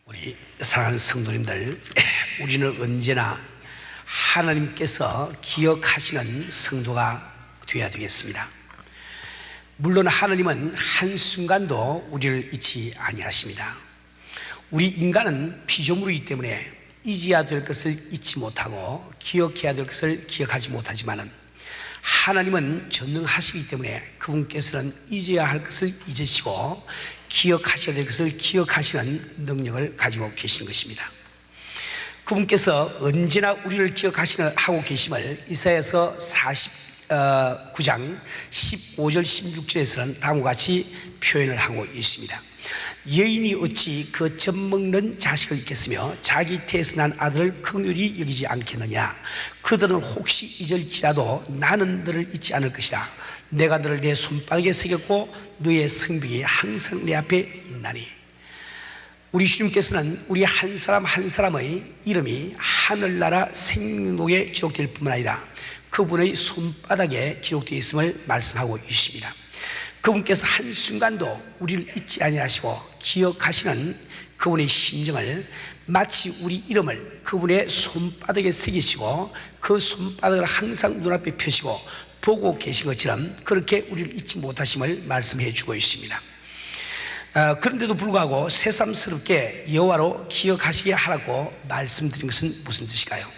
우리 사랑하는 성도님들, 우리는 언제나 하나님께서 기억하시는 성도가 되어야 되겠습니다. 물론 하나님은 한순간도 우리를 잊지 아니하십니다. 우리 인간은 피조물이기 때문에 잊어야 될 것을 잊지 못하고 기억해야 될 것을 기억하지 못하지만 하나님은 전능하시기 때문에 그분께서는 잊어야 할 것을 잊으시고 기억하셔야 될 것을 기억하시는 능력을 가지고 계시는 것입니다. 그분께서 언제나 우리를 기억하고 계심을 이사야서 49장 15절 16절에서는 다음과 같이 표현을 하고 있습니다. 여인이 어찌 그 젖먹는 자식을 잊겠으며 자기 태에서 난 아들을 긍휼히 여기지 않겠느냐. 그들은 혹시 잊을지라도 나는 너를 잊지 않을 것이다. 내가 너를 내 손바닥에 새겼고 너의 성벽이 항상 내 앞에 있나니. 우리 주님께서는 우리 한 사람 한 사람의 이름이 하늘나라 생명록에 기록될 뿐만 아니라 그분의 손바닥에 기록되어 있음을 말씀하고 있습니다. 그분께서 한순간도 우리를 잊지 아니하시고 기억하시는 그분의 심정을 마치 우리 이름을 그분의 손바닥에 새기시고 그 손바닥을 항상 눈앞에 펴시고 보고 계신 것처럼 그렇게 우리를 잊지 못하심을 말씀해 주고 있습니다. 그런데도 불구하고 새삼스럽게 여호와로 기억하시게 하라고 말씀드린 것은 무슨 뜻일까요?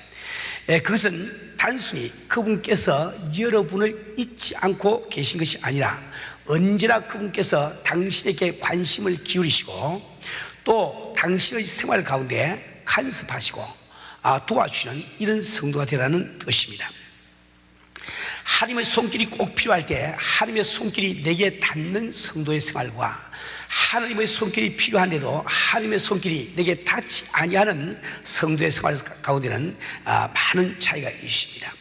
그것은 단순히 그분께서 여러분을 잊지 않고 계신 것이 아니라 언제나 그분께서 당신에게 관심을 기울이시고 또 당신의 생활 가운데 간섭하시고 도와주시는 이런 성도가 되라는 뜻입니다. 하나님의 손길이 꼭 필요할 때 하나님의 손길이 내게 닿는 성도의 생활과 하나님의 손길이 필요한데도 하나님의 손길이 내게 닿지 아니하는 성도의 생활 가운데는 많은 차이가 있습니다.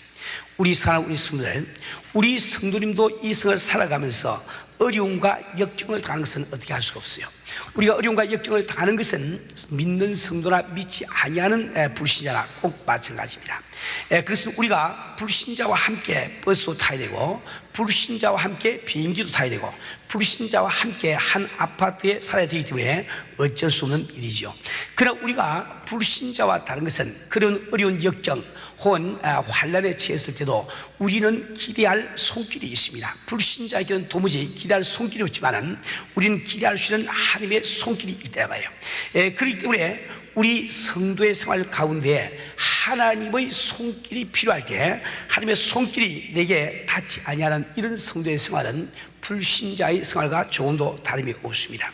우리 사랑하는 우리 성도들, 우리 성도님도 이 생을 살아가면서 어려움과 역경을 당하는 것은 어떻게 할 수가 없어요. 우리가 어려움과 역경을 당하는 것은 믿는 성도나 믿지 아니하는 불신자나 꼭 마찬가지입니다. 그것은 우리가 불신자와 함께 버스도 타야 되고 불신자와 함께 비행기도 타야 되고 불신자와 함께 한 아파트에 살아야 되기 때문에 어쩔 수 없는 일이지요. 그러나 우리가 불신자와 다른 것은 그런 어려운 역경 혹은 환난에 처했을 때도 우리는 기대할 손길이 있습니다. 불신자에게는 도무지 기대할 손길이 없지만 우리는 기대할 수 있는 하나님의 손길이 있다 봐요. 그렇기 때문에 우리 성도의 생활 가운데 하나님의 손길이 필요할 때 하나님의 손길이 내게 닿지 아니하는 이런 성도의 생활은 불신자의 생활과 조금도 다름이 없습니다.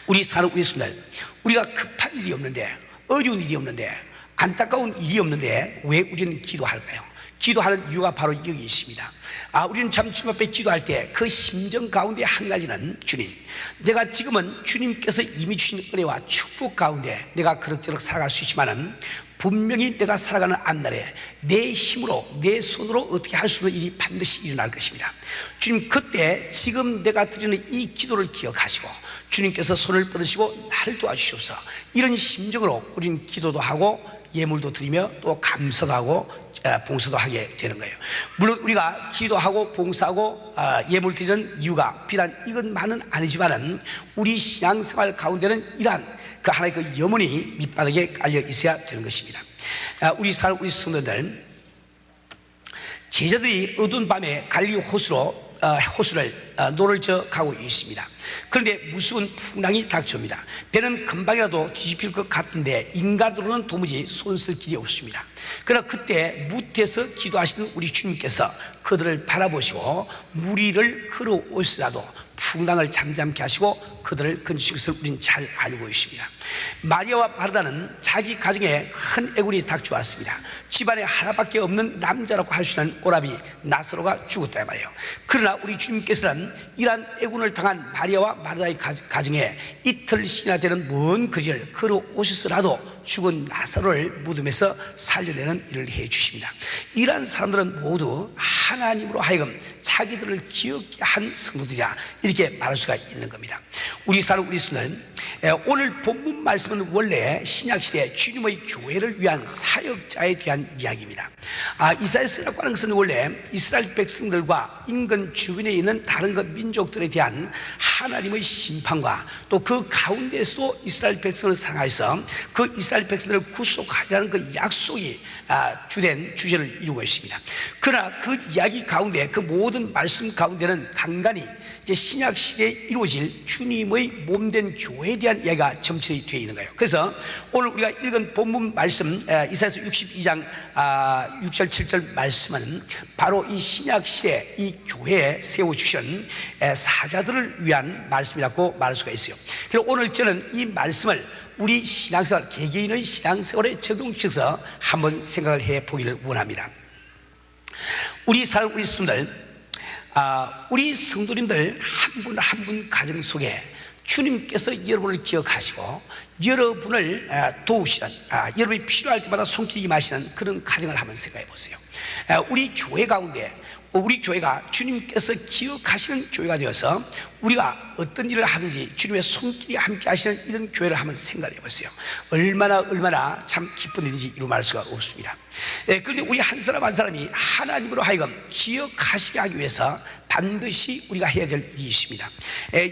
우리 사는 우리 성도들, 우리가 급한 일이 없는데 어려운 일이 없는데 안타까운 일이 없는데 왜 우리는 기도할까요? 기도하는 이유가 바로 여기 있습니다. 우리는 참 주님 앞에 기도할 때 그 심정 가운데 한 가지는 주님, 내가 지금은 주님께서 이미 주신 은혜와 축복 가운데 내가 그럭저럭 살아갈 수 있지만은 분명히 내가 살아가는 앞날에 내 힘으로 내 손으로 어떻게 할 수 없는 일이 반드시 일어날 것입니다. 주님, 그때 지금 내가 드리는 이 기도를 기억하시고 주님께서 손을 뻗으시고 나를 도와주시옵소서. 이런 심정으로 우리는 기도도 하고 예물도 드리며 또 감사도 하고 봉사도 하게 되는 거예요. 물론 우리가 기도하고 봉사하고 예물 드리는 이유가 비단 이것만은 아니지만은 우리 신앙생활 가운데는 이러한 그 하나의 그 염원이 밑바닥에 깔려 있어야 되는 것입니다. 우리 성도들, 제자들이 어두운 밤에 갈릴리 호수를 노를 저 가고 있습니다. 그런데 무서운 풍랑이 닥쳐옵니다. 배는 금방이라도 뒤집힐 것 같은데 인간으로는 도무지 손쓸 길이 없습니다. 그러나 그때 무태에서 기도하시는 우리 주님께서 그들을 바라보시고 무리를 걸어오시라도 풍랑을 잠잠케 하시고 그들을 건지신 것을 우리는 잘 알고 있습니다. 마리아와 마르다는 자기 가정에 큰 애군이 닥쳐왔습니다. 집안에 하나밖에 없는 남자라고 할 수 있는 오라비 나사로가 죽었다 말이에요. 그러나 우리 주님께서는 이러한 애군을 당한 마리아와 마르다의 가정에 이틀씩이나 되는 먼 거리를 걸어오셔서라도 죽은 나사로를 무덤에서 살려내는 일을 해 주십니다. 이러한 사람들은 모두 하나님으로 하여금 자기들을 기억게 한 성도들이라 이렇게 말할 수가 있는 겁니다. 우리 성도들, 오늘 본문 말씀은 원래 신약시대 주님의 교회를 위한 사역자에 대한 이야기입니다. 이사야서라고 하는 것은 원래 이스라엘 백성들과 인근 주변에 있는 다른 그 민족들에 대한 하나님의 심판과 또 그 가운데에서도 이스라엘 백성을 사랑하여서 그 이스라엘 백성들을 구속하리라는 그 약속이 주된 주제를 이루고 있습니다. 그러나 그 이야기 가운데, 그 모든 말씀 가운데는 간간히 이제 신약시대에 이루어질 주님의 몸된 교회에 대한 이야기가 점철이 되어 있는 거예요. 그래서 오늘 우리가 읽은 본문 말씀 이사야서 62장 6절 7절 말씀은 바로 이 신약시대 이 교회에 세워주신 사자들을 위한 말씀이라고 말할 수가 있어요. 그래서 오늘 저는 이 말씀을 우리 신앙생활, 개개인의 신앙생활에 적용시켜서 한번 생각을 해보기를 원합니다. 우리 사랑, 우리 성도들, 우리 성도님들 한 분 한 분 가정 속에 주님께서 여러분을 기억하시고 여러분을 도우시는, 여러분이 필요할 때마다 손길이 임하시는 그런 가정을 한번 생각해 보세요. 우리 교회 가운데, 우리 교회가 주님께서 기억하시는 교회가 되어서 우리가 어떤 일을 하든지 주님의 손길이 함께 하시는 이런 교회를 한번 생각해 보세요. 얼마나 참 기쁜 일인지 이루 말할 수가 없습니다. 그런데 우리 한 사람 한 사람이 하나님으로 하여금 기억하시게 하기 위해서 반드시 우리가 해야 될 일이 있습니다.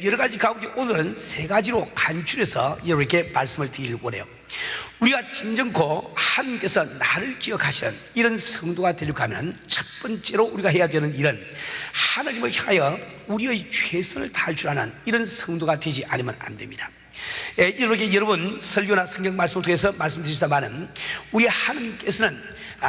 여러 가지 가운데 오늘은 세 가지로 간추려서 여러분께 말씀을 드리려고 원해요. 우리가 진정코 하나님께서 나를 기억하시는 이런 성도가 되려고 하면 첫 번째로 우리가 해야 되는 일은 하나님을 향하여 우리의 최선을 다할 줄 아는 이런 성도가 되지 않으면 안 됩니다. 이렇게 여러분 설교나 성경 말씀을 통해서 말씀드리시다마는 우리 하나님께서는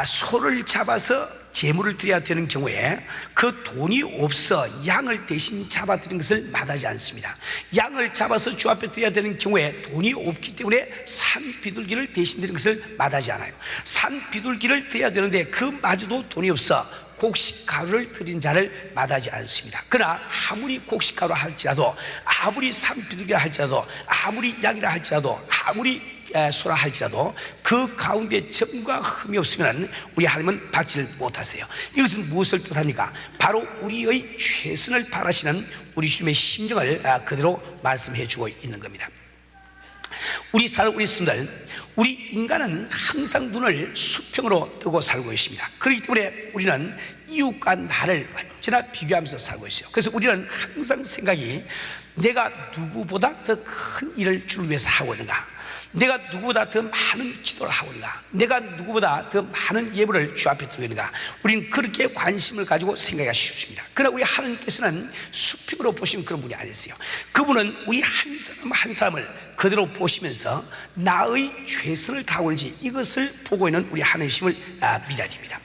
소를 잡아서 제물을 드려야 되는 경우에 그 돈이 없어 양을 대신 잡아드리는 것을 마다하지 않습니다. 양을 잡아서 주 앞에 드려야 되는 경우에 돈이 없기 때문에 산 비둘기를 대신 드리는 것을 마다하지 않아요. 산 비둘기를 드려야 되는데 그마저도 돈이 없어 곡식가루를 드린 자를 마다하지 않습니다. 그러나 아무리 곡식가루 할지라도, 아무리 산비둘기라 할지라도, 아무리 양이라 할지라도, 아무리 소라 할지라도 그 가운데 점과 흠이 없으면 우리 하나님은 받지를 못하세요. 이것은 무엇을 뜻합니까? 바로 우리의 최선을 바라시는 우리 주님의 심정을 그대로 말씀해 주고 있는 겁니다. 우리 성도들, 우리 인간은 항상 눈을 수평으로 뜨고 살고 있습니다. 그렇기 때문에 우리는 이웃과 나를 언제나 비교하면서 살고 있어요. 그래서 우리는 항상 생각이 내가 누구보다 더 큰 일을 주를 위해서 하고 있는가, 내가 누구보다 더 많은 기도를 하고 있는가, 내가 누구보다 더 많은 예물을 주 앞에 드리고 있는가, 우리는 그렇게 관심을 가지고 생각하기 쉽습니다. 그러나 우리 하나님께서는 수평으로 보시는 그런 분이 아니세요. 그분은 우리 한 사람 한 사람을 그대로 보시면서 나의 최선을 다하고 있는지 이것을 보고 있는 우리 하나님이심을 믿어야 됩니다.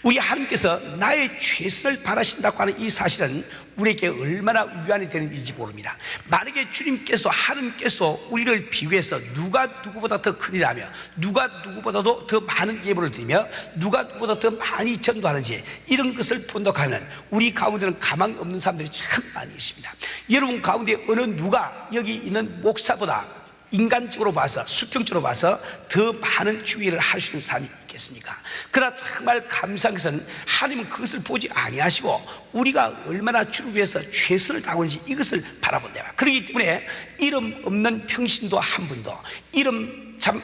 우리 하나님께서 나의 최선을 바라신다고 하는 이 사실은 우리에게 얼마나 위안이 되는 일인지 모릅니다. 만약에 주님께서, 하나님께서 우리를 비교해서 누가 누구보다 더 큰 일을 하며 누가 누구보다도 더 많은 예물을 드리며 누가 누구보다 더 많이 전도하는지 이런 것을 본다고 하면 우리 가운데는 가망 없는 사람들이 참 많이 있습니다. 여러분 가운데 어느 누가 여기 있는 목사보다 인간적으로 봐서, 수평적으로 봐서 더 많은 주의를 할 수 있는 사람이 있겠습니까? 그러나 정말 감사한 것은 하나님은 그것을 보지 아니하시고 우리가 얼마나 주를 위해서 최선을 다하는지 이것을 바라본다. 그렇기 때문에 이름 없는 평신도 한 분도, 이름 참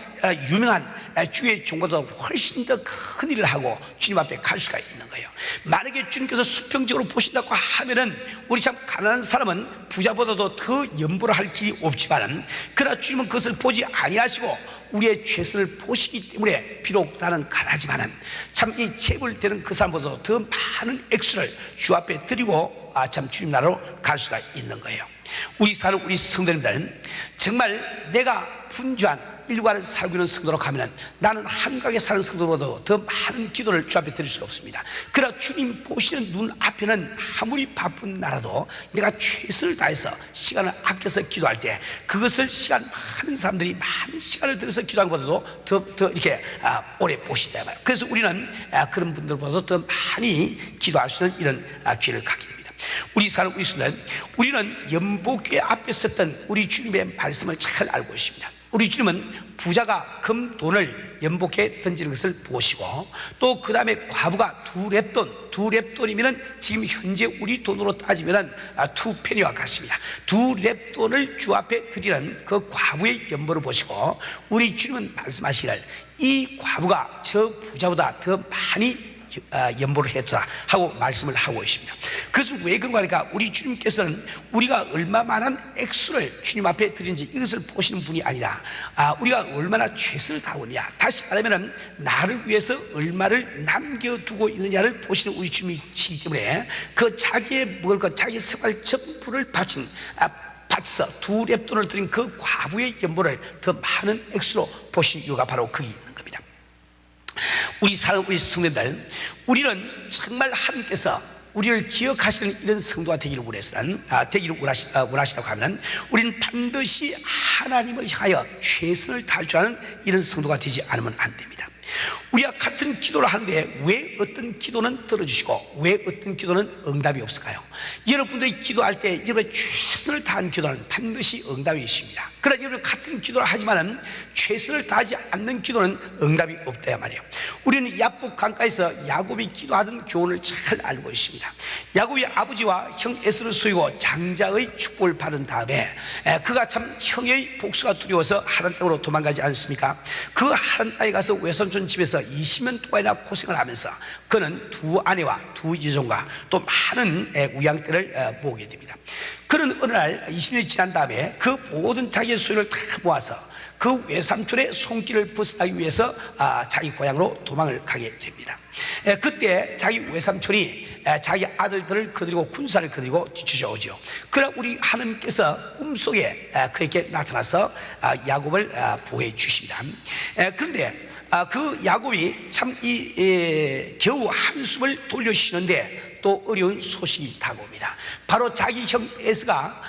유명한 주의 종보다 훨씬 더 큰 일을 하고 주님 앞에 갈 수가 있는 거예요. 만약에 주님께서 수평적으로 보신다고 하면은 우리 참 가난한 사람은 부자보다도 더 연보를 할 길이 없지만은, 그러나 주님은 그것을 보지 아니하시고 우리의 최선을 보시기 때문에 비록 나는 가난하지만은 참 이 재벌되는 그 사람보다도 더 많은 액수를 주 앞에 드리고 참 주님 나라로 갈 수가 있는 거예요. 우리 성도님들, 정말 내가 분주한 일과를 살고 있는 성도로 가면 나는 한가하게 사는 성도보다도 더 많은 기도를 주 앞에 드릴 수가 없습니다. 그러나 주님 보시는 눈 앞에는 아무리 바쁜 나라도 내가 최선을 다해서 시간을 아껴서 기도할 때 그것을 시간 많은 사람들이 많은 시간을 들여서 기도하는 것보다도 더 이렇게 오래 보신다 말이에요. 그래서 우리는 그런 분들보다도 더 많이 기도할 수 있는 이런 기회를 갖게 됩니다. 우리 성도들, 우리는 연복교회 앞에 섰던 우리 주님의 말씀을 잘 알고 있습니다. 우리 주님은 부자가 금 돈을 연복해 던지는 것을 보시고, 또 그 다음에 과부가 두 렙돈이면은 지금 현재 우리 돈으로 따지면은 두 페니와 같습니다. 두 렙돈을 주 앞에 드리는 그 과부의 연보를 보시고, 우리 주님은 말씀하시기를 이 과부가 저 부자보다 더 많이 연보를 해두라 하고 말씀을 하고 있습니다. 그것은 왜 그런가 하니까, 우리 주님께서는 우리가 얼마만한 액수를 주님 앞에 드리는지 이것을 보시는 분이 아니라 우리가 얼마나 최선을 다하고 있느냐, 다시 말하면 나를 위해서 얼마를 남겨두고 있느냐를 보시는 우리 주님이시기 때문에 그 자기의 먹을 것, 자기의 생활 전부를 바쳐서 두 렙돈을 드린 그 과부의 연보를 더 많은 액수로 보신 이유가 바로 거기 있는 겁니다. 우리 사랑하는 우리 성도들, 우리는 정말 하나님께서 우리를 기억하시는 이런 성도가 되기를 원하시다고 하면, 우리는 반드시 하나님을 향하여 최선을 다할 줄 아는 이런 성도가 되지 않으면 안 됩니다. 우리가 같은 기도를 하는데 왜 어떤 기도는 들어주시고 왜 어떤 기도는 응답이 없을까요? 여러분들이 기도할 때 여러분의 최선을 다한 기도는 반드시 응답이 있습니다. 그러나 여러분 같은 기도를 하지만은 최선을 다하지 않는 기도는 응답이 없다 말이에요. 우리는 야복 강가에서 야곱이 기도하던 교훈을 잘 알고 있습니다. 야곱이 아버지와 형 에서를 속이고 장자의 축복을 받은 다음에 그가 참 형의 복수가 두려워서 하란 땅으로 도망가지 않습니까? 그 하란 땅에 가서 외삼촌 집에서 20년 동안이나 고생을 하면서 그는 두 아내와 두 여종과 또 많은 우양떼를 모으게 됩니다. 그런 어느 날 20년이 지난 다음에 그 모든 자기의 소유를 다 모아서 그 외삼촌의 손길을 벗어나기 위해서 자기 고향으로 도망을 가게 됩니다. 그때 자기 외삼촌이 자기 아들들을 거느리고 군사를 거느리고 뒤쫓아오죠. 그러나 우리 하나님께서 꿈속에 그에게 나타나서 야곱을 보호해 주십니다. 그런데 그 야곱이 참 겨우 한숨을 돌려쉬는데 또 어려운 소식이 다가옵니다. 바로 자기 형 에서가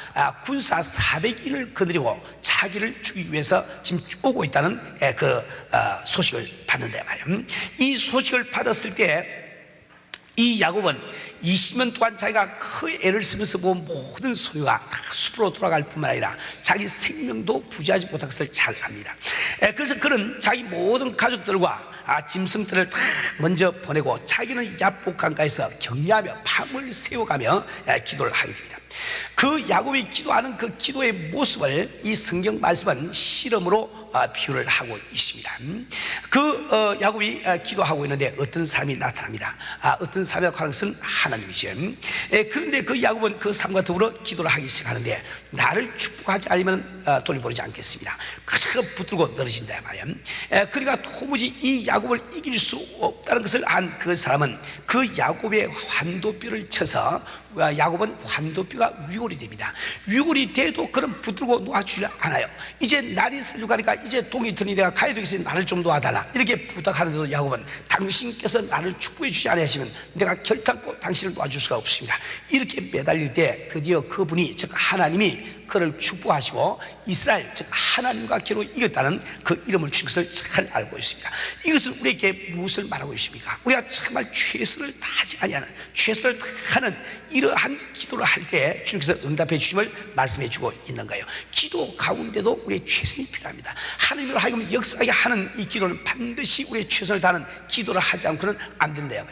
군사 400인을 거느리고 자기를 죽이기 위해서 지금 오고 있다는 그 소식을 받는데 말이에요. 이 소식을 받았을 때 이 야곱은 20년 동안 자기가 그 애를 쓰면서 모은 모든 소유가 다 숲으로 돌아갈 뿐만 아니라 자기 생명도 부지하지 못한 것을 잘 압니다. 그래서 그는 자기 모든 가족들과 짐승들을 다 먼저 보내고 자기는 야복 강가에서 격려하며 밤을 새워가며 기도를 하게 됩니다. 그 야곱이 기도하는 그 기도의 모습을 이 성경 말씀은 실험으로 비유를 하고 있습니다. 그 야곱이 기도하고 있는데 어떤 사람이 나타납니다. 어떤 사람이라고 하는 것은 하나님이죠. 그런데 그 야곱은 그 사람과 더불어 기도를 하기 시작하는데, 나를 축복하지 않으면 돌려보내지 않겠습니다. 그저 붙들고 늘어진다 말이야. 그러니까 도무지 이 야곱을 이길 수 없다는 것을 안 그 사람은 그 야곱의 환도뼈를 쳐서 야곱은 환도뼈가 위골이 됩니다. 위골이 돼도 그럼 붙들고 놓아주지 않아요. 이제 날이 새려가니까 이제 동이 드니 내가 가야 되겠으니 나를 좀 놓아달라 이렇게 부탁하는데도 야곱은 당신께서 나를 축복해 주지 않으시면 내가 결단코 당신을 놓아줄 수가 없습니다. 이렇게 매달릴 때 드디어 그분이 즉 하나님이 그를 축복하시고 이스라엘 즉 하나님과 겨루 이겼다는 그 이름을 준 것을 잘 알고 있습니다. 이것은 우리에게 무엇을 말하고 있습니까? 우리가 정말 최선을 다하지 아니하는, 최선을 다하는 이러한 기도를 할 때 주님께서 응답해 주심을 말씀해 주고 있는 거예요. 기도 가운데도 우리의 최선이 필요합니다. 하나님으로 하여금 역사하게 하는 이 기도는 반드시 우리의 최선을 다하는 기도를 하지 않고는 안 된다요.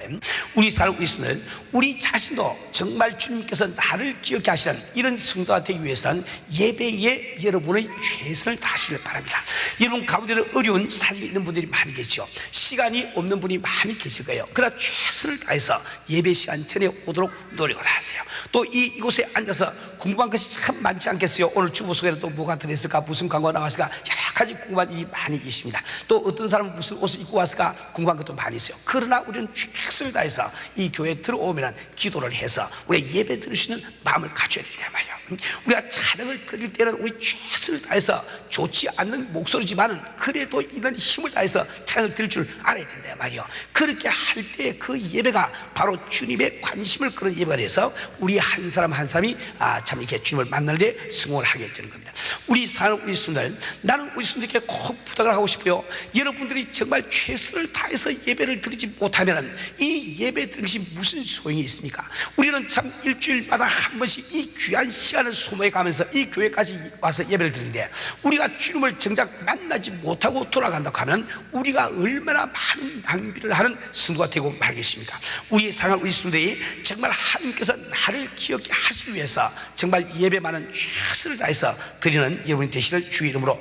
우리 사랑 있으면 우리 자신도 정말 주님께서 나를 기억해 하시는 이런 성도가 되기 위해서는 예배에 여러분의 최선을 다하시길 바랍니다. 여러분 가운데는 어려운 사정이 있는 분들이 많이 계시죠. 시간이 없는 분이 많이 계실 거예요. 그러나 최선을 다해서 예배 시간 전에 오도록 노력을 하세요. 또 이곳에 앉아서 궁금한 것이 참 많지 않겠어요? 오늘 주보 속에는 또 뭐가 들어있을까, 무슨 광고가 나왔을까, 여러 가지 궁금한 일이 많이 있습니다. 또 어떤 사람은 무슨 옷을 입고 왔을까 궁금한 것도 많이 있어요. 그러나 우리는 최선을 다해서 이 교회에 들어오면 기도를 해서 우리 예배 드릴 수 있는 마음을 가져야 된단 말이에요. 우리가 찬양을 드릴 때는 우리 최선을 다해서 좋지 않는 목소리지만은 그래도 이런 힘을 다해서 찬양을 드릴 줄 알아야 된단 말이에요. 그렇게 할 때 그 예배가 바로 주님의 관심을 끄는 예배가 돼서 우리 한 사람 한 사람이 참 이렇게 주님을 만날 때 승원을 하게 되는 겁니다. 우리 사는 우리 성도들, 나는 우리 성도들께 꼭 부탁을 하고 싶어요. 여러분들이 정말 최선을 다해서 예배를 드리지 못하면 이 예배 드리는 것이 무슨 소용이 있습니까? 우리는 참 일주일마다 한 번씩 이 귀한 시간 시간을 소모해 가면서 이 교회까지 와서 예배를 드리는데 우리가 주님을 정작 만나지 못하고 돌아간다고 하면 우리가 얼마나 많은 낭비를 하는 성도가 되고 말겠습니까? 우리 사랑하는 우리 성도들이 정말 하나님께서 나를 기억해 하시기 위해서 정말 예배만은 최선을 다해서 드리는 여러분이 되시를 주의 이름으로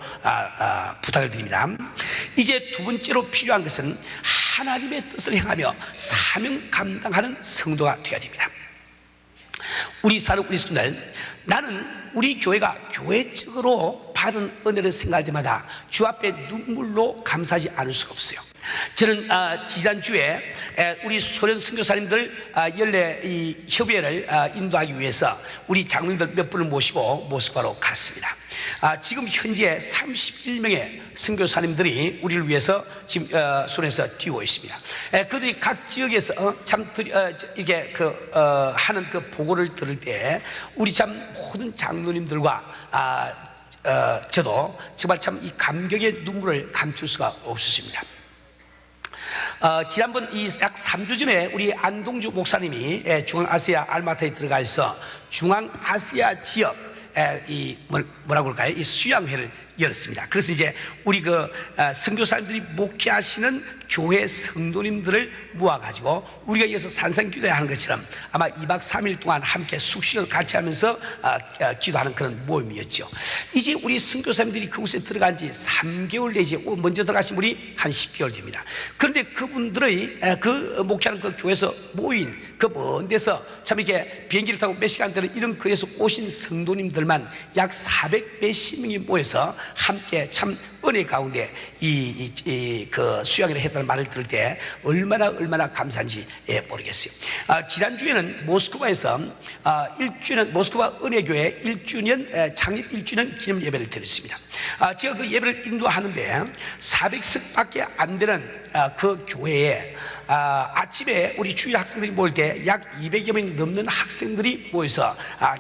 부탁을 드립니다. 이제 두 번째로 필요한 것은 하나님의 뜻을 행하며 사명 감당하는 성도가 되어야 됩니다. 우리 사는 우리 성도들, 나는 우리 교회가 교회적으로 받은 은혜를 생각할 때마다 주 앞에 눈물로 감사하지 않을 수가 없어요. 저는 지난주에 우리 소련 선교사님들 연례 이 협의회를 인도하기 위해서 우리 장로님들 몇 분을 모시고 모스크바로 갔습니다. 지금 현재 31명의 선교사님들이 우리를 위해서 지금 소련에서 뛰고 있습니다. 그들이 각 지역에서 이렇게 하는 그 보고를 들을 때 우리 참 모든 장로님들과 저도 정말 참 이 감격의 눈물을 감출 수가 없었습니다. 지난번 약 3주 전에 우리 안동주 목사님이 중앙아시아 알마타에 들어가서 중앙아시아 지역 뭐라고 그럴까요? 이 수양회를 열었습니다. 그래서 이제 우리 선교사님들이 목회하시는 교회 성도님들을 모아가지고 우리가 이어서 산상기도회 하는 것처럼 아마 2박 3일 동안 함께 숙식을 같이 하면서 기도하는 그런 모임이었죠. 이제 우리 선교사님들이 그곳에 들어간 지 3개월 내지 먼저 들어가신 분이 한 10개월 됩니다. 그런데 그분들의 목회하는 그 교회에서 모인 그 먼 데서 참 이렇게 비행기를 타고 몇 시간 되는 이런 거리에서 오신 성도님들만 약 400몇십 명이 모여서 함께 참 은혜 가운데 그 수양회를 했다는 말을 들을 때 얼마나 감사한지 모르겠어요. 지난주에는 모스크바에서 1주년 모스크바 은혜교회 1주년 창립 1주년 기념 예배를 드렸습니다. 제가 그 예배를 인도하는데 400석밖에 안 되는 그 교회에 아침에 우리 주일 학생들이 모일 때 약 200여 명 넘는 학생들이 모여서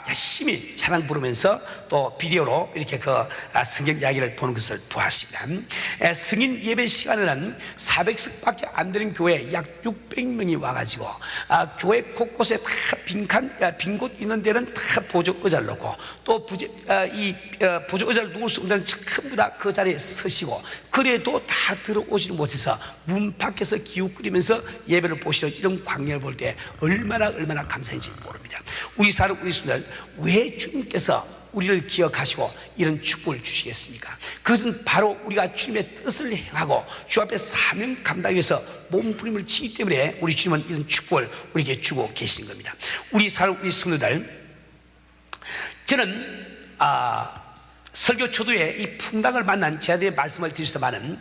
열심히 찬양 부르면서 또 비디오로 이렇게 성경 이야기를 보는 것을 보았습니다. 승인 예배 시간에는 400석밖에 안 되는 교회에 약 600명이 와가지고 교회 곳곳에 다 빈 곳 있는 데는 다 보조 의자를 놓고 또 보조 의자를 놓을 수 없는 전부 다 그 자리에 서시고 그래도 다 들어오지를 못해서 문 밖에서 기웃거리면서 예배를 보시는 이런 광경을 볼 때 얼마나 감사한지 모릅니다. 우리 사는 우리 순들 왜 주님께서 우리를 기억하시고 이런 축복을 주시겠습니까? 그것은 바로 우리가 주님의 뜻을 행하고 주 앞에 사명 감당하기 위해서 몸부림을 치기 때문에 우리 주님은 이런 축복을 우리에게 주고 계시는 겁니다. 우리 사는 우리 성도들, 저는 설교 초도에 이 풍당을 만난 제자들의 말씀을 드리시다마는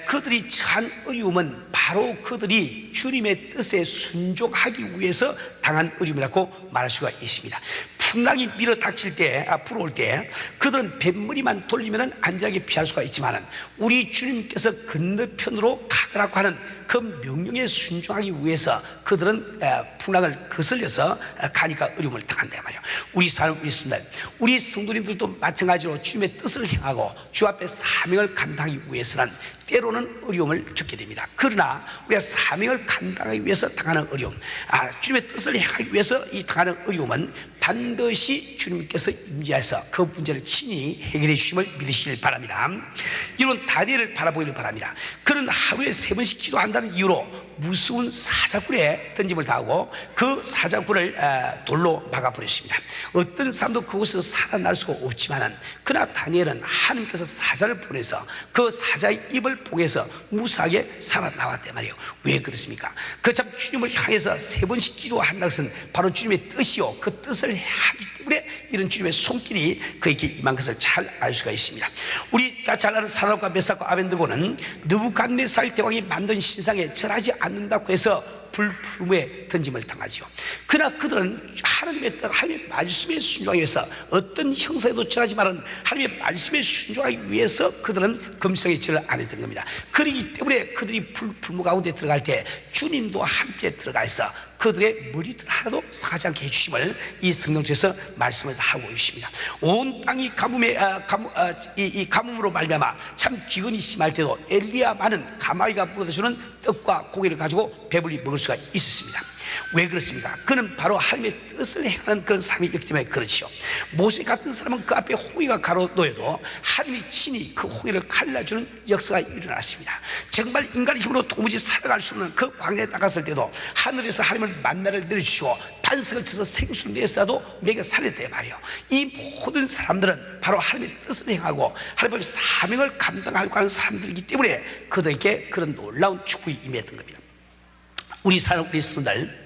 그들이 처한 어려움은 바로 그들이 주님의 뜻에 순종하기 위해서 당한 어려움이라고 말할 수가 있습니다. 풍랑이 밀어닥칠 때, 불어올 때 그들은 뱃머리만 돌리면 안전하게 피할 수가 있지만 우리 주님께서 건너편으로 가라고 하는 그 명령에 순종하기 위해서 그들은 풍랑을 거슬려서 가니까 어려움을 당한단 말이에요. 우리 삶이 있습니다. 우리 성도님들도 마찬가지로 주님의 뜻을 행하고 주 앞에 사명을 감당하기 위해서는 때로는 어려움을 겪게 됩니다. 그러나 우리가 사명을 감당하기 위해서 당하는 어려움, 주님의 뜻을 행하기 위해서 이 당하는 어려움은 반드시 주님께서 임재해서 그 문제를 친히 해결해 주심을 믿으시길 바랍니다. 이런 다니엘을 바라보기를 바랍니다. 그는 하루에 3번씩 기도한다는 이유로 무서운 사자굴에 던짐을 당하고 그 사자굴을 돌로 막아버렸습니다. 어떤 사람도 그곳에서 살아날 수가 없지만은 그러나 다니엘은 하나님께서 사자를 보내서 그 사자의 입을 보게해서 무사하게 살아나왔단 말이에요. 왜 그렇습니까? 그 참 주님을 향해서 3번씩 기도한다는 것은 바로 주님의 뜻이요 그 뜻을 하기 때문에 이런 주님의 손길이 그에게 임한 것을 잘 알 수가 있습니다. 우리가 잘 아는 사드락과 메삭과 아벤느고는 느부갓네살 대왕이 만든 신상에 절하지 않는다고 해서 불풀무에 던짐을 당하죠. 그러나 그들은 하나님의 뜻, 하나님의 말씀에 순종하기 위해서 어떤 형상에도 절하지만 하나님의 말씀에 순종하기 위해서 그들은 금성에 절을 안 했던 겁니다. 그렇기 때문에 그들이 불풀무 가운데 들어갈 때 주님도 함께 들어가 있어 그들의 머리들 하나도 상하지 않게 해주심을 이 성경에서 말씀을 하고 있습니다. 온 땅이 가뭄으로 말미암아 참 기근이 심할 때도 엘리야만은 가마이가 물어주는 떡과 고기를 가지고 배불리 먹을 수가 있었습니다. 왜 그렇습니까? 그는 바로 하나님의 뜻을 행하는 그런 사람이기 때문에 그렇죠. 모세 같은 사람은 그 앞에 홍해가 가로놓여도 하나님이 친히 그 홍해를 갈라주는 역사가 일어났습니다. 정말 인간의 힘으로 도무지 살아갈 수 없는 그 광야에 나갔을 때도 하늘에서 하나님을 만나를 내려주시고 반석을 쳐서 생수를 내서라도 먹여 살렸단 말이에요. 이 모든 사람들은 바로 하나님의 뜻을 행하고 하나님의 사명을 감당하려고 하는 사람들이기 때문에 그들에게 그런 놀라운 축복이 임했던 겁니다. 우리 사랑 그리스도인들,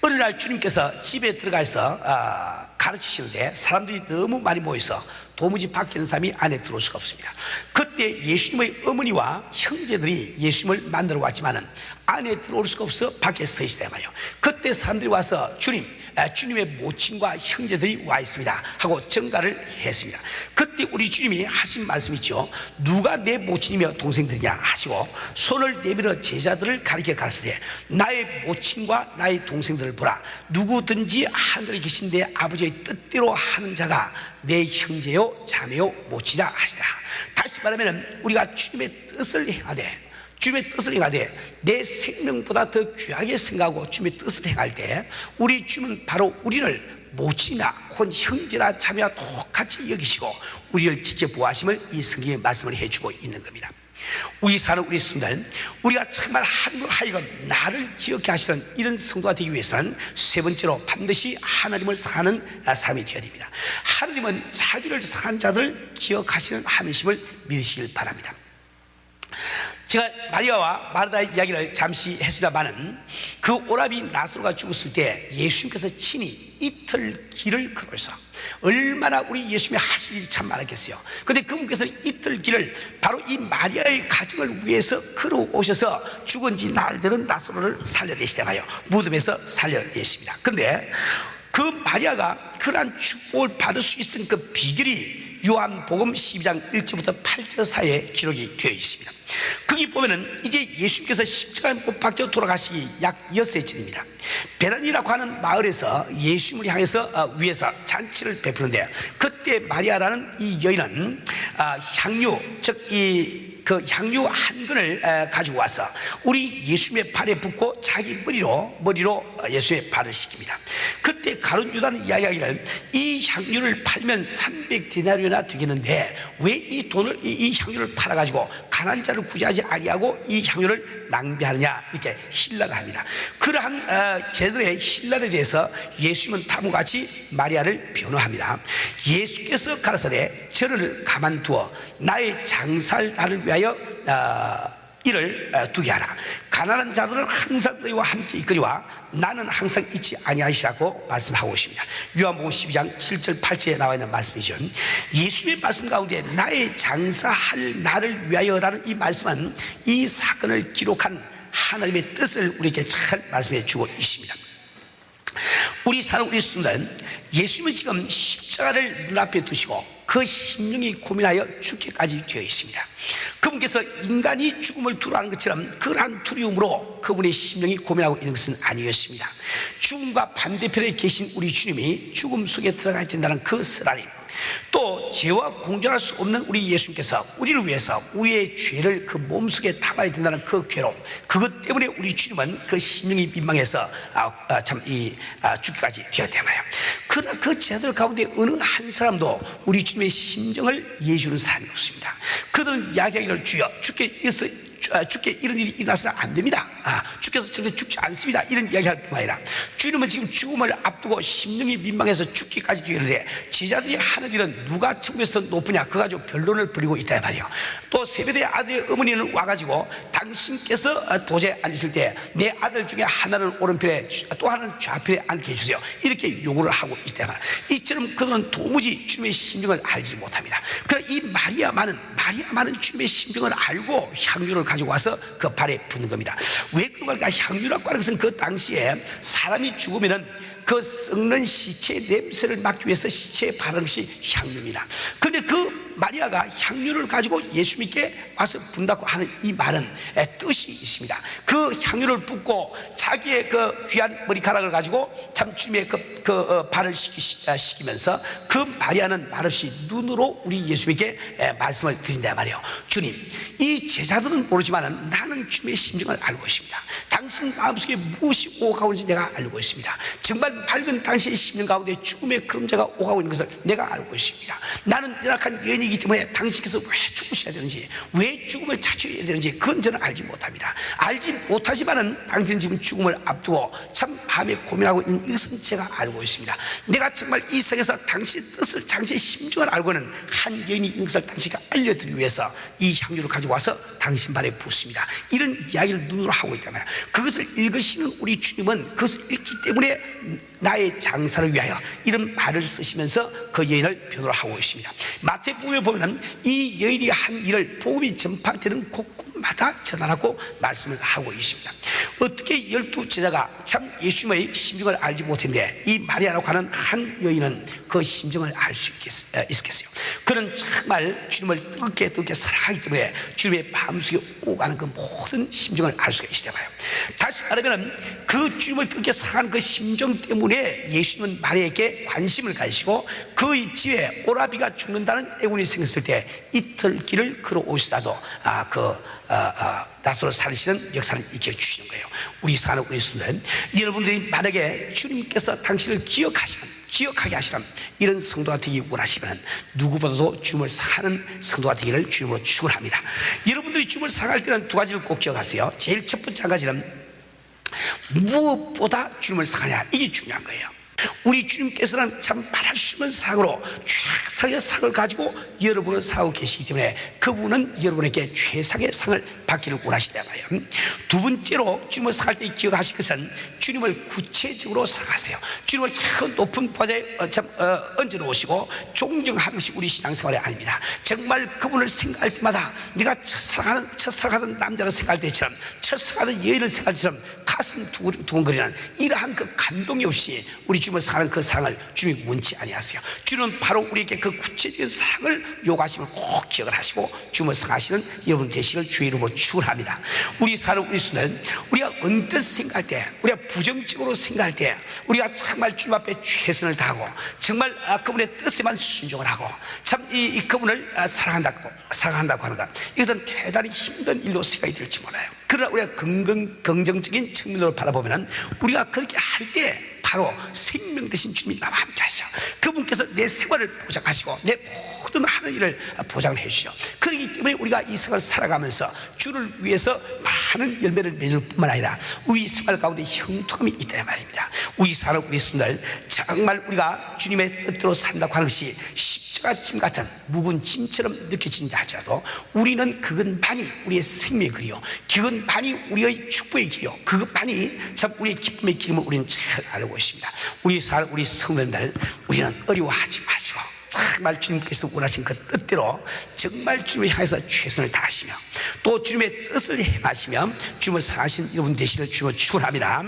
어느 날 주님께서 집에 들어가서 가르치시는데 사람들이 너무 많이 모여서 도무지 밖에 있는 사람이 안에 들어올 수가 없습니다. 그때 예수님의 어머니와 형제들이 예수님을 만나러 왔지만은 안에 들어올 수가 없어 밖에 서 있었단 말이에요. 그때 사람들이 와서 주님의 모친과 형제들이 와 있습니다 하고 전가를 했습니다. 그때 우리 주님이 하신 말씀 있죠. 누가 내 모친이며 동생들이냐 하시고 손을 내밀어 제자들을 가리켜 가르치되 나의 모친과 나의 동생들을 보라. 누구든지 하늘에 계신 내 아버지의 뜻대로 하는 자가 내 형제요 자매요 모친이라 하시더라. 다시 말하면 우리가 주님의 뜻을 행하되 내 생명보다 더 귀하게 생각하고 주님의 뜻을 행할 때 우리 주님은 바로 우리를 모친이나 혹은 형제나 자매와 똑같이 여기시고 우리를 지켜보아심을 이 성경에 말씀을 해주고 있는 겁니다. 우리 사는 우리 성도는 우리가 정말 하여금 나를 기억해 하시는 이런 성도가 되기 위해서는 세 번째로 반드시 하나님을 사랑하는 삶이 되어야 됩니다. 하나님은 자기를 사랑하는 자들을 기억하시는 하나님심을 믿으시길 바랍니다. 제가 마리아와 마르다 이야기를 잠시 했습니다마는 그 오라비 나사로가 죽었을 때 예수님께서 친히 이틀 길을 걸어서 얼마나 우리 예수님이 하실 일이 참 많았겠어요. 그런데 그분께서는 이틀 길을 바로 이 마리아의 가정을 위해서 걸어오셔서 죽은 지 나흘 되는 나사로를 살려내시다가요 무덤에서 살려내십니다. 그런데 그 마리아가 그러한 축복을 받을 수 있었던 그 비결이 요한복음 12장 1절부터 8절 사이에 기록이 되어 있습니다. 거기 보면은 이제 예수님께서 십자가에 못 박혀 돌아가시기 약 6일째입니다. 베단이라고 하는 마을에서 예수님을 향해서 위에서 잔치를 베푸는데 그때 마리아라는 이 여인은 향유, 즉 그 향유 한 근을 가지고 와서 우리 예수님의 발에 붓고 자기 머리로 예수님의 발을 씻깁니다. 그때 가룟 유다는 이야기하기를 이 향유를 팔면 300데나리오나 되겠는데 왜 이 향유를 팔아가지고 가난한 자를 구제하지 아니하고 이 향유를 낭비하느냐 이렇게 신라를 합니다. 그러한 제들의 신라에 대해서 예수님은 다음과 같이 마리아를 변호합니다. 예수께서 가라사대 저를 가만두어 나의 장사할 날을 위하여 이를 두게 하라. 가난한 자들은 항상 너희와 함께 있거니와 나는 항상 있지 아니하시라고 말씀하고 있습니다. 요한복음 12장 7절 8절에 나와 있는 말씀이죠. 예수님의 말씀 가운데 나의 장사할 날을 위하여라는 이 말씀은 이 사건을 기록한 하나님의 뜻을 우리에게 잘 말씀해 주고 있습니다. 우리 사는 우리 성도는 예수님은 지금 십자가를 눈앞에 두시고 그 심령이 고민하여 죽기까지 되어 있습니다. 그분께서 인간이 죽음을 두려워하는 것처럼 그러한 두려움으로 그분의 심령이 고민하고 있는 것은 아니었습니다. 죽음과 반대편에 계신 우리 주님이 죽음 속에 들어가야 된다는 그 쓰라림, 또 죄와 공존할 수 없는 우리 예수님께서 우리를 위해서 우리의 죄를 그 몸속에 담아야 된다는 그 괴로움, 그것 때문에 우리 주님은 그 심령이 민망해서 죽기까지 되었단 말이에요. 그러나 그 제자들 가운데 어느 한 사람도 우리 주님의 심정을 이해해주는 사람이 없습니다. 그들은 이야기하기를 주여 주께 이런 일이 일어나서는 안 됩니다. 주께서 절대 죽지 않습니다. 이런 이야기할 뿐만 아니라 주님은 지금 죽음을 앞두고 심령이 민망해서 죽기까지 되는데 제자들이 하는 일은 누가 천국에서 더 높으냐 그거 가지고 변론을 벌이고 있단 말이에요. 또 세베대 아들의 어머니는 와가지고 당신께서 도저히 앉으실 때 내 아들 중에 하나는 오른편에 또 하나는 좌편에 앉게 해주세요. 이렇게 요구를 하고 있단 말이에요. 이처럼 그들은 도무지 주님의 심정을 알지 못합니다. 그러나 이 마리아만은 주님의 심정을 알고 향유를 가지고 와서 그 발에 붓는 겁니다. 왜 그런가? 향유라고 하는 것은 그 당시에 사람이 죽으면은 그 썩는 시체의 냄새를 막기 위해서 시체에 바르는 것이 향유입니다. 그런데 그 마리아가 향유를 가지고 예수님께 와서 분다고 하는 이 말은 뜻이 있습니다. 그 향유를 붓고 자기의 그 귀한 머리카락을 가지고 참 주님의 발을 씻기면서 그 마리아는 말없이 눈으로 우리 예수님께 말씀을 드린다 말이에요. 주님, 이 제자들은 모르지만 나는 주님의 심정을 알고 있습니다. 당신 마음속에 무엇이 오가고 있는지 내가 알고 있습니다. 정말 맑은 당신의 심령 가운데 죽음의 그림자가 오가고 있는 것을 내가 알고 있습니다. 나는 연약한 여인이기 때문에 당신께서 왜 죽으셔야 되는지, 왜 죽음을 자초해야 되는지 그건 저는 알지 못합니다. 알지 못하지만은 당신은 지금 죽음을 앞두고 참 마음에 고민하고 있는 이것은 제가 알고 있습니다. 내가 정말 이 세상에서 당신의 뜻을, 당신의 심정을 알고는 한 여인이 있는 것을 당신에게 알려드리기 위해서 이 향유를 가지고 와서 당신 발에 붓습니다. 이런 이야기를 눈으로 하고 있단 말이에요. 그것을 읽으시는 우리 주님은 그것을 읽기 때문에 나의 장사를 위하여 이런 말을 쓰시면서 그 여인을 변호를 하고 있습니다. 마태복음에 보면 이 여인이 한 일을 복음이 전파되는 곳곳마다 전하라고 말씀을 하고 있습니다. 어떻게 12 제자가 참 예수님의 심정을 알지 못했는데 이 마리아라고 하는 한 여인은 그 심정을 알 수 있겠어요? 그는 정말 주님을 뜨겁게 사랑하기 때문에 주님의 마음속에 오가는 그 모든 심정을 알 수가 있다 봐요. 다시 말하면 그 주님을 뜨겁게 사랑하는 그 심정 때문에 예수님은 마리아에게 관심을 가지시고 그 집에 오라비가 죽는다는 애군이 생겼을 때 이틀 길을 걸어오시라도 나사로 살리시는 역사를 익혀주시는 거예요. 우리 사는 우리 성도들, 여러분들이 만약에 주님께서 당신을 기억하게 하시는 이런 성도가 되기 원하시면 누구보다도 주님을 사랑하는 성도가 되기를 주님으로 축원합니다. 여러분들이 주님을 사랑할 때는 두 가지를 꼭 기억하세요. 제일 첫 번째 한 가지는 무엇보다 주님을 사랑하냐, 이게 중요한 거예요. 우리 주님께서는 참 말할 수 없는 사랑으로 최상의 사랑을 가지고 여러분을 사랑하고 계시기 때문에 그분은 여러분에게 최상의 상을 받기를 원하시다 말이에요. 두 번째로 주님을 사랑할 때 기억하실 것은 주님을 구체적으로 사랑하세요. 주님을 참 높은 바다에 얹어놓으시고 존경하는 것이 우리 신앙생활이 아닙니다. 정말 그분을 생각할 때마다 내가 첫사랑하던 남자를 생각할 때처럼, 첫사랑하던 여인을 생각할 때처럼 가슴 두근거리는 이러한 그 감동이 없이 우리 주님을 사랑하는 그 사랑을 주님이 원치 아니하세요. 주님은 바로 우리에게 그 구체적인 사랑을 요구하심을 꼭 기억을 하시고 주님을 사랑하시는 여러분 되시길 주의 이름으로 축원합니다. 우리 사는 우리 순간 우리가 언뜻 생각할 때, 우리가 부정적으로 생각할 때, 우리가 정말 주님 앞에 최선을 다하고 정말 그분의 뜻에만 순종을 하고 참 이 그분을 사랑한다고 하는 것, 이것은 대단히 힘든 일로 생각이 들지 몰라요. 그러나 우리가 긍정적인 측면으로 바라보면 우리가 그렇게 할 때 바로 생명 되신 주님이 나와 함께 하시죠. 그분께서 내 생활을 보장하시고 내 모든 하는 일을 보장을 해주시죠. 그렇기 때문에 우리가 이 생활을 살아가면서 주를 위해서 많은 열매를 맺을 뿐만 아니라 우리 생활 가운데 형통함이 있다 말입니다. 우리 사는 우리 순들 정말 우리가 주님의 뜻대로 산다고 하는 것이 십자가 짐 같은 묵은 짐처럼 느껴진다 할지라도 우리는 그것만이 우리의 생명의 길이요, 그것만이 우리의 축복의 길이요, 그것만이 참 우리의 기쁨의 길임을 우리는 잘 알고 있습니다. 우리 성도님들, 우리는 어려워하지 마시고 정말 주님께서 원하신 그 뜻대로 정말 주님을 향해서 최선을 다하시며 또 주님의 뜻을 행하시며 주님을 사랑하신 여러분 되시기를 주님을 축원합니다.